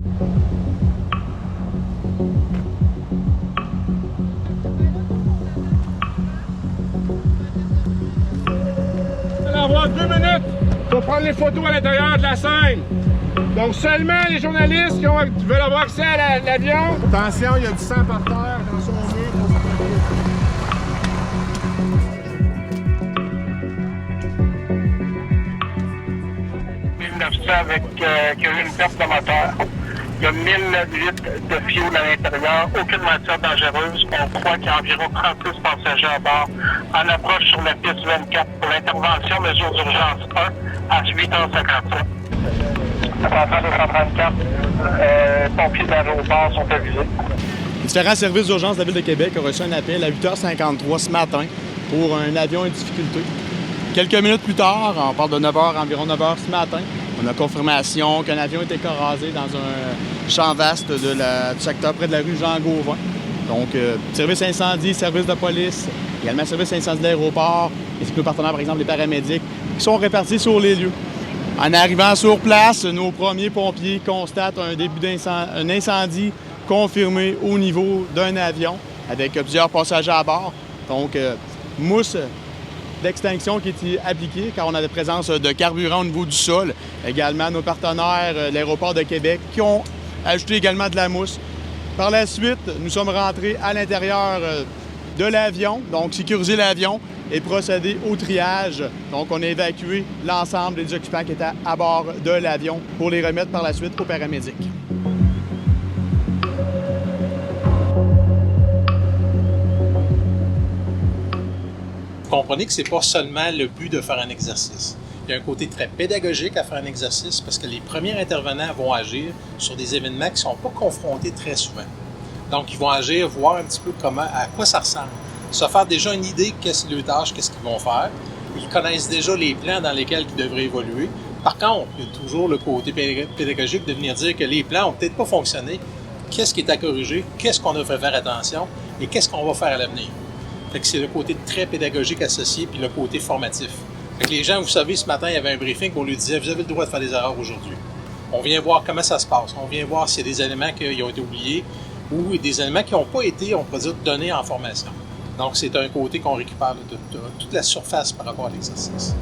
On va avoir 2 minutes pour prendre les photos à l'intérieur de la scène. Donc seulement les journalistes qui veulent avoir accès à l'avion. Attention, il y a du sang par terre dans son nez. Avec qui a eu une perte de moteur. Il y a 1000 litres de fioul à l'intérieur, aucune matière dangereuse. On croit qu'il y a environ 36 passagers à bord. En approche sur la piste 24 pour l'intervention mesure d'urgence 1 à 8h57. Attention 234, pompiers d'aéroport sont avisés. Les différents services d'urgence de la Ville de Québec ont reçu un appel à 8h53 ce matin pour un avion en difficulté. Quelques minutes plus tard, on parle de 9h, environ 9h ce matin, on a confirmation qu'un avion était rasé dans un champ vaste du secteur près de la rue Jean-Gauvin. Donc, service incendie, service de police, également service incendie de l'aéroport, ainsi que nos partenaires, par exemple, les paramédics, qui sont répartis sur les lieux. En arrivant sur place, nos premiers pompiers constatent un début d'incendie confirmé au niveau d'un avion avec plusieurs passagers à bord. Donc, mousse d'extinction qui est appliquée car on a la présence de carburant au niveau du sol. Également, nos partenaires, l'aéroport de Québec, qui ont ajouté également de la mousse. Par la suite, nous sommes rentrés à l'intérieur de l'avion, donc sécuriser l'avion et procéder au triage. Donc, on a évacué l'ensemble des occupants qui étaient à bord de l'avion pour les remettre par la suite aux paramédics. Comprenez que ce n'est pas seulement le but de faire un exercice. Il y a un côté très pédagogique à faire un exercice parce que les premiers intervenants vont agir sur des événements qui ne sont pas confrontés très souvent. Donc, ils vont agir, voir un petit peu à quoi ça ressemble, se faire déjà une idée qu'est-ce que leur tâche, qu'est-ce qu'ils vont faire. Ils connaissent déjà les plans dans lesquels ils devraient évoluer. Par contre, il y a toujours le côté pédagogique de venir dire que les plans n'ont peut-être pas fonctionné. Qu'est-ce qui est à corriger? Qu'est-ce qu'on devrait faire attention? Et qu'est-ce qu'on va faire à l'avenir? Fait que c'est le côté très pédagogique associé puis le côté formatif. Fait que les gens, vous savez, ce matin, il y avait un briefing où on lui disait « Vous avez le droit de faire des erreurs aujourd'hui. » On vient voir comment ça se passe. On vient voir s'il y a des éléments qui ont été oubliés ou des éléments qui n'ont pas été, on peut dire, donnés en formation. Donc, c'est un côté qu'on récupère de toute la surface par rapport à l'exercice.